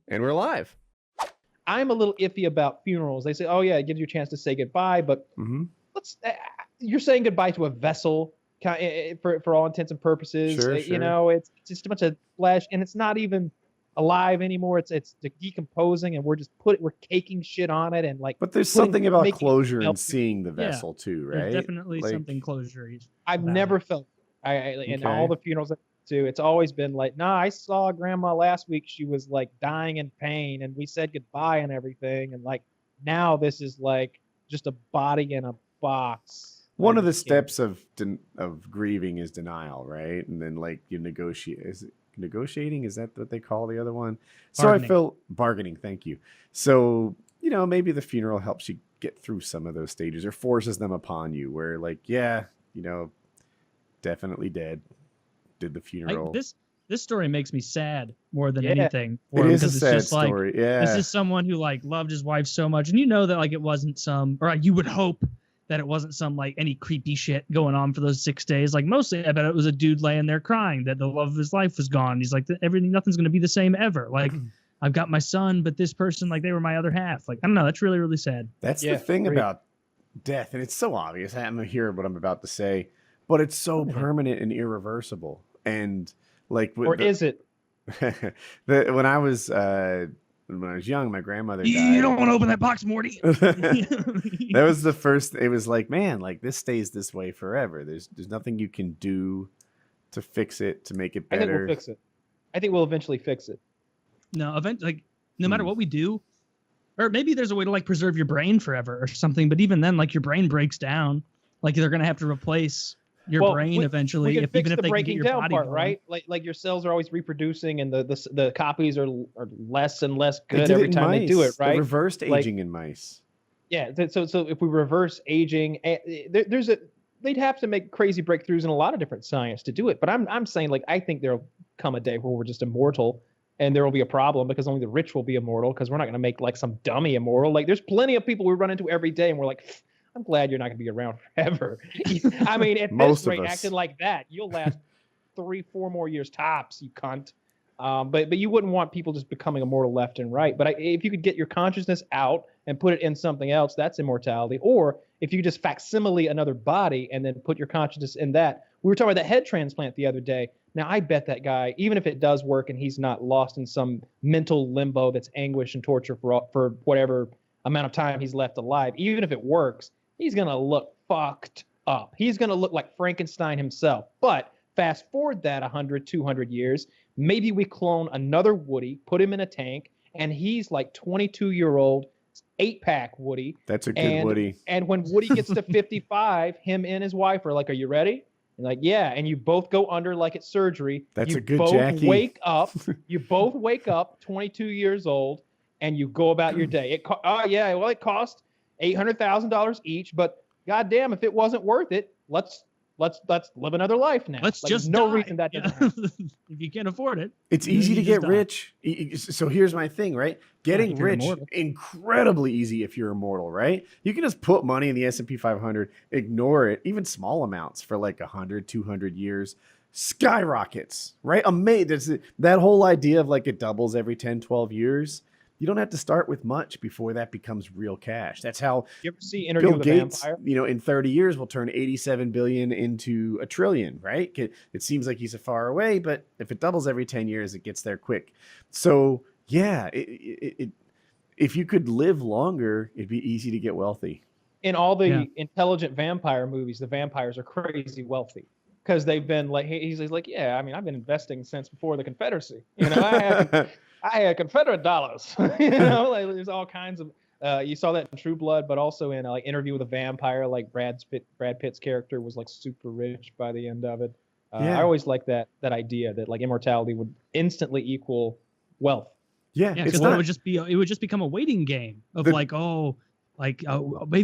And we're live. I'm a little iffy about funerals. They say, "Oh yeah, it gives you a chance to say goodbye," but you're saying goodbye to a vessel for all intents and purposes. Sure. You know, it's just a bunch of flesh, and it's not even alive anymore. It's decomposing, and we're caking shit on it, and like. But there's something about closure in seeing the vessel too, right? There's definitely something closure. I've never felt. In all the funerals too, it's always been like, nah, I saw grandma last week. She was like dying in pain, and we said goodbye and everything. And like now, this is like just a body in a box. One of the steps of grieving is denial, right? And then like you negotiate. Is it negotiating? Is that what they call the other one? So I feel bargaining. Thank you. So maybe the funeral helps you get through some of those stages or forces them upon you. Where like, definitely dead. Did the funeral. This story makes me sad more than anything. It is a sad story. This is someone who like loved his wife so much, and that like it wasn't you would hope that it wasn't like any creepy shit going on for those 6 days. Like mostly, I bet it was a dude laying there crying that the love of his life was gone. He's like, nothing's gonna be the same ever. Like I've got my son, but this person, like they were my other half. Like I don't know. That's really, really sad. That's the thing about death, and it's so obvious. I'm gonna hear what I'm about to say, but it's so permanent and irreversible. And like, is it? When I was young, my grandmother died. You don't want to open that box, Morty. That was the first. It was like, man, like this stays this way forever. There's nothing you can do to fix it, to make it better. I think we'll fix it. I think we'll eventually fix it. No, no matter what we do, or maybe there's a way to like preserve your brain forever or something. But even then, like your brain breaks down. Like they're gonna have to replace your brain eventually, even if they can get your down body part, going. Right? Like your cells are always reproducing, and the copies are less and less good every time they do it. Right? They reversed aging in mice. Yeah. So if we reverse aging, they'd have to make crazy breakthroughs in a lot of different science to do it. But I'm saying like I think there'll come a day where we're just immortal, and there will be a problem because only the rich will be immortal because we're not going to make like some dummy immortal. Like there's plenty of people we run into every day, and we're like, I'm glad you're not going to be around forever. I mean, at this rate, acting like that, you'll last 3-4 more years tops, you cunt. But you wouldn't want people just becoming immortal left and right. But if you could get your consciousness out and put it in something else, that's immortality. Or if you just facsimile another body and then put your consciousness in that. We were talking about that head transplant the other day. Now, I bet that guy, even if it does work and he's not lost in some mental limbo that's anguish and torture for whatever amount of time he's left alive, even if it works, he's going to look fucked up. He's going to look like Frankenstein himself. But fast forward that 100, 200 years, maybe we clone another Woody, put him in a tank, and he's like 22-year-old 8-pack Woody. That's a good Woody. And when Woody gets to 55, him and his wife are like, are you ready? And like, yeah. And you both go under like it's surgery. That's a good both Jackie. Wake up. You both wake up 22 years old, and you go about your day. It cost $800,000 each, but goddamn, if it wasn't worth it, let's live another life now. Let's just no die. Reason that doesn't happen. If you can't afford it, it's easy to get rich. So here's my thing, right? Getting rich, incredibly easy if you're immortal, right? You can just put money in the S&P 500, ignore it, even small amounts for like 100, 200 years, skyrockets, right? Amazing. That whole idea of like it doubles every 10, 12 years. You don't have to start with much before that becomes real cash. That's how you ever see Interview Bill with a Gates, Vampire? In 30 years will turn 87 billion into $1 trillion, right? It seems like he's a far away, but if it doubles every 10 years, it gets there quick. So yeah, if you could live longer, it'd be easy to get wealthy. In all the intelligent vampire movies, the vampires are crazy wealthy because they've been like, he's like, yeah, I mean, I've been investing since before the Confederacy. I had Confederate dollars. Like there's all kinds of. You saw that in True Blood, but also in like Interview with a Vampire. Like Brad Pitt's character was like super rich by the end of it. I always like that idea that like immortality would instantly equal wealth. Yeah, because it would just become a waiting game of maybe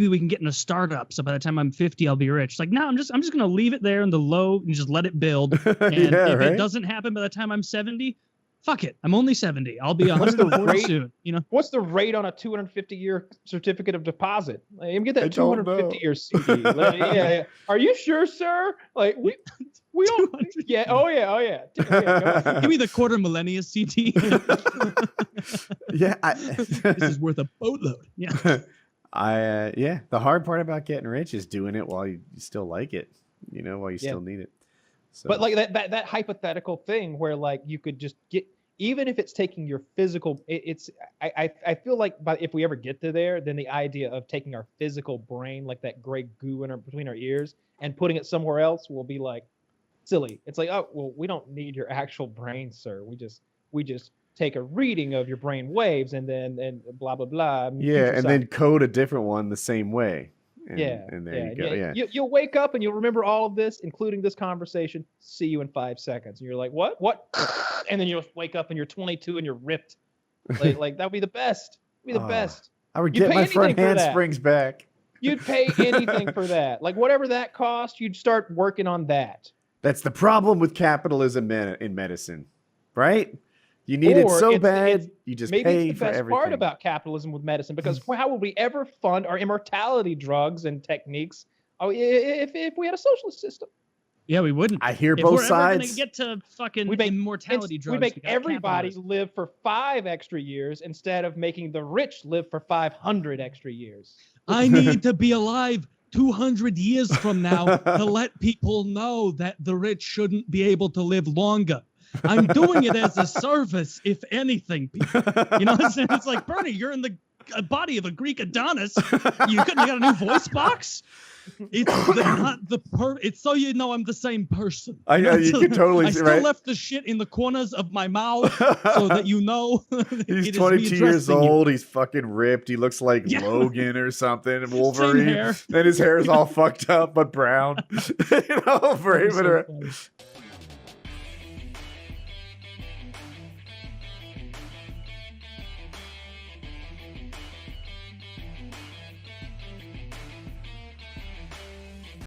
we can get in a startup. So by the time I'm 50, I'll be rich. It's like, no, I'm just gonna leave it there in the low and just let it build. And if it doesn't happen by the time I'm 70. Fuck it. I'm only 70. I'll be 140 soon. What's the rate on a 250-year certificate of deposit? Like, get that 250-year CD. Yeah. Are you sure, sir? Like we don't. Yeah. Oh yeah. Give me the quarter millennia CD. Yeah, This is worth a boatload. Yeah. yeah. The hard part about getting rich is doing it while you still like it, while you still need it. So. But like that hypothetical thing where like you could just get, even if it's taking your physical, I feel like if we ever get to there, then the idea of taking our physical brain, like that gray goo between our ears, and putting it somewhere else will be like silly. It's like, oh well, we don't need your actual brain, sir. We just take a reading of your brain waves and blah blah blah. Yeah, and then code a different one the same way. And there you go. Yeah. You'll wake up and you'll remember all of this, including this conversation. See you in 5 seconds. And you're like, what? And then you'll wake up and you're 22 and you're ripped. Like that would be the best. Be the best. I would get my front handsprings back. You'd pay anything for that. Like whatever that cost, you'd start working on that. That's the problem with capitalism in medicine, right? You need it so bad, you just pay for everything. Maybe it's the best part about capitalism with medicine, because how would we ever fund our immortality drugs and techniques if we had a socialist system? Yeah, we wouldn't. I hear both sides. If we're ever going to get to fucking immortality drugs, we make everybody live for 5 extra years instead of making the rich live for 500 extra years. I need to be alive 200 years from now to let people know that the rich shouldn't be able to live longer. I'm doing it as a service, if anything. You know what I'm saying? It's like, Bernie, you're in the body of a Greek Adonis. You got a new voice box? It's it's so you know I'm the same person. I know, you can totally see, right? I still left the shit in the corners of my mouth so that you know. He's 22 years old. He's fucking ripped. He looks like Logan or something. Wolverine. And his hair is all fucked up but brown. Braving around.